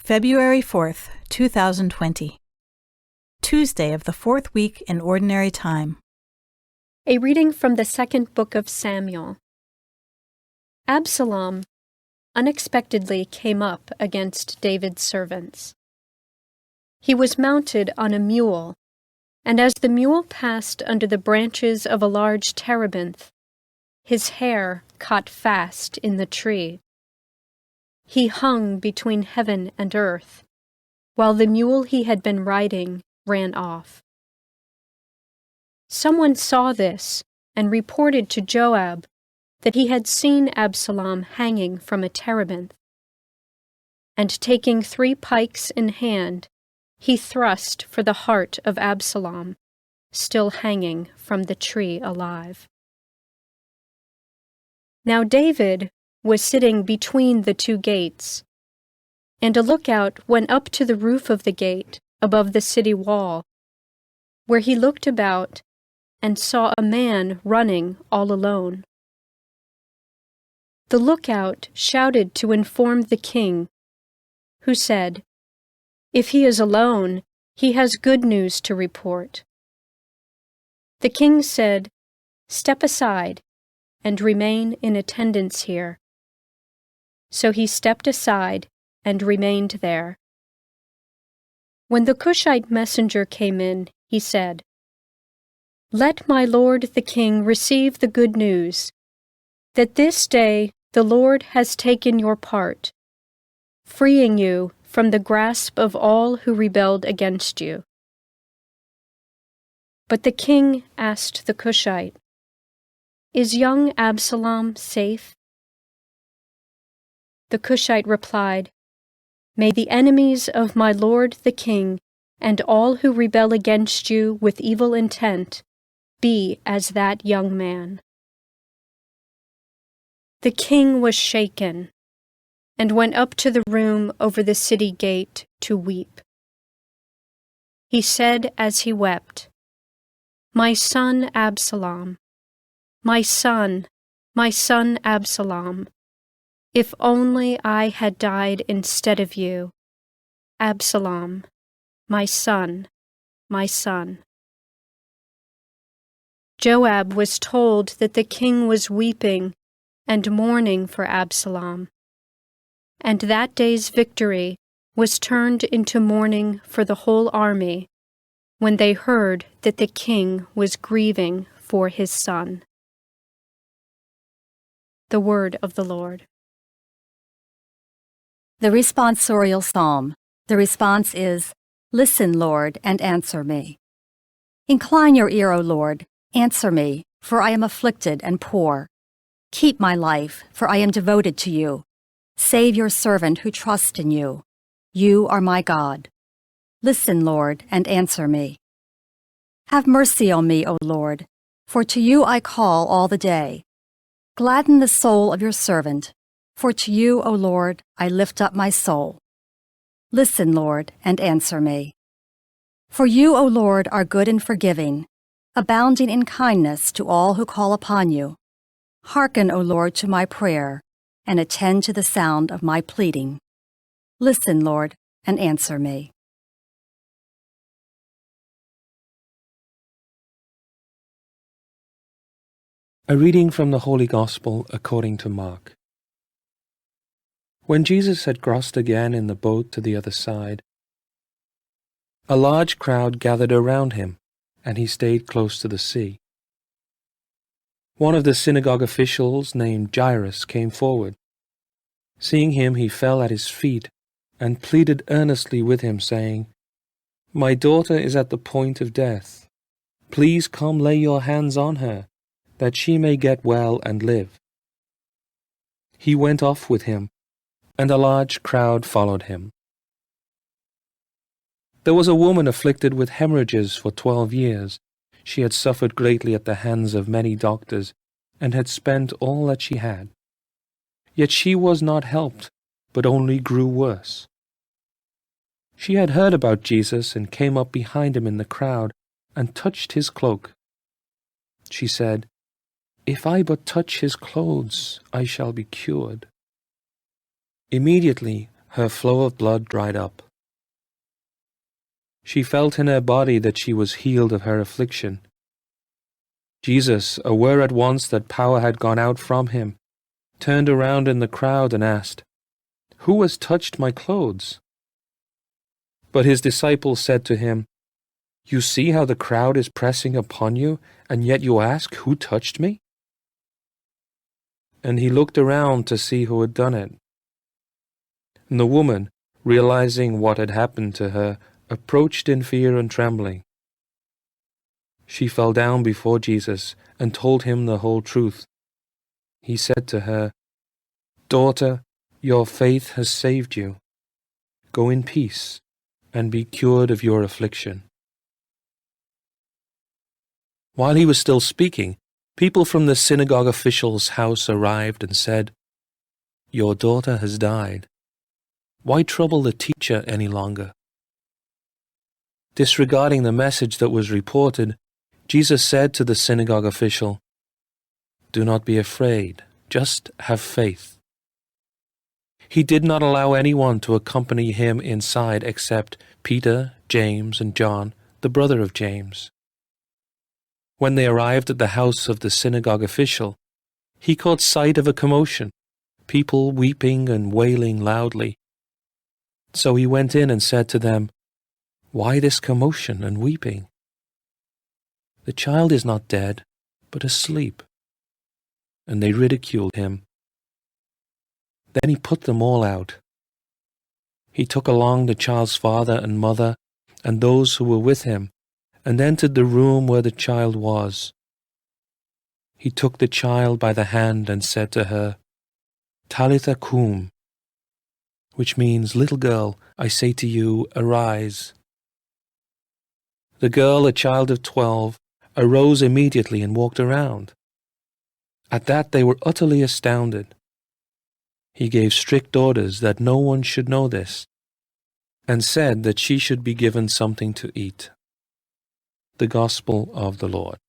February 4th, 2020. Tuesday of the fourth week in Ordinary Time. A reading from the second book of Samuel. Absalom unexpectedly came up against David's servants. He was mounted on a mule, and as the mule passed under the branches of a large terebinth, his hair caught fast in the tree. He hung between heaven and earth, while the mule he had been riding ran off. Someone saw this and reported to Joab that he had seen Absalom hanging from a terebinth. And taking 3 pikes in hand, he thrust for the heart of Absalom, still hanging from the tree alive. Now David was sitting between the 2 gates, and a lookout went up to the roof of the gate above the city wall, where he looked about and saw a man running all alone. The lookout shouted to inform the king, who said, "If he is alone, he has good news to report." The king said, "Step aside and remain in attendance here." So he stepped aside and remained there. When the Cushite messenger came in, he said, "Let my lord the king receive the good news, that this day the Lord has taken your part, freeing you from the grasp of all who rebelled against you." But the king asked the Cushite, "Is young Absalom safe?" The Cushite replied, "May the enemies of my lord the king and all who rebel against you with evil intent be as that young man." The king was shaken and went up to the room over the city gate to weep. He said as he wept, "My son Absalom, my son Absalom, if only I had died instead of you, Absalom, my son, my son." Joab was told that the king was weeping and mourning for Absalom, and that day's victory was turned into mourning for the whole army when they heard that the king was grieving for his son. The word of the Lord. The responsorial psalm. The response is, "Listen, Lord, and answer me." Incline your ear, O Lord, answer me, for I am afflicted and poor. Keep my life, for I am devoted to you. Save your servant who trusts in you. You are my God. Listen, Lord, and answer me. Have mercy on me, O Lord, for to you I call all the day. Gladden the soul of your servant, for to you, O Lord, I lift up my soul. Listen, Lord, and answer me. For you, O Lord, are good and forgiving, abounding in kindness to all who call upon you. Hearken, O Lord, to my prayer, and attend to the sound of my pleading. Listen, Lord, and answer me. A reading from the Holy Gospel according to Mark. When Jesus had crossed again in the boat to the other side, a large crowd gathered around him, and he stayed close to the sea. One of the synagogue officials named Jairus came forward. Seeing him, he fell at his feet and pleaded earnestly with him, saying, "My daughter is at the point of death. Please come lay your hands on her, that she may get well and live." He went off with him, and a large crowd followed him. There was a woman afflicted with hemorrhages for 12 years. She had suffered greatly at the hands of many doctors, and had spent all that she had. Yet she was not helped, but only grew worse. She had heard about Jesus and came up behind him in the crowd and touched his cloak. She said, "If I but touch his clothes, I shall be cured." Immediately her flow of blood dried up. She felt in her body that she was healed of her affliction. Jesus, aware at once that power had gone out from him, turned around in the crowd and asked, "Who has touched my clothes?" But his disciples said to him, "You see how the crowd is pressing upon you, and yet you ask, 'Who touched me?'" And he looked around to see who had done it. And the woman, realizing what had happened to her, approached in fear and trembling. She fell down before Jesus and told him the whole truth. He said to her, "Daughter, your faith has saved you. Go in peace and be cured of your affliction." While he was still speaking, people from the synagogue official's house arrived and said, "Your daughter has died. Why trouble the teacher any longer?" Disregarding the message that was reported, Jesus said to the synagogue official, "Do not be afraid, just have faith." He did not allow anyone to accompany him inside except Peter, James, and John, the brother of James. When they arrived at the house of the synagogue official, he caught sight of a commotion, people weeping and wailing loudly. So he went in and said to them, "Why this commotion and weeping? The child is not dead, but asleep." And they ridiculed him. Then he put them all out. He took along the child's father and mother and those who were with him, and entered the room where the child was. He took the child by the hand and said to her, "Talitha koum," which means, "Little girl, I say to you, arise." The girl, a child of 12, arose immediately and walked around. At that they were utterly astounded. He gave strict orders that no one should know this, and said that she should be given something to eat. The Gospel of the Lord.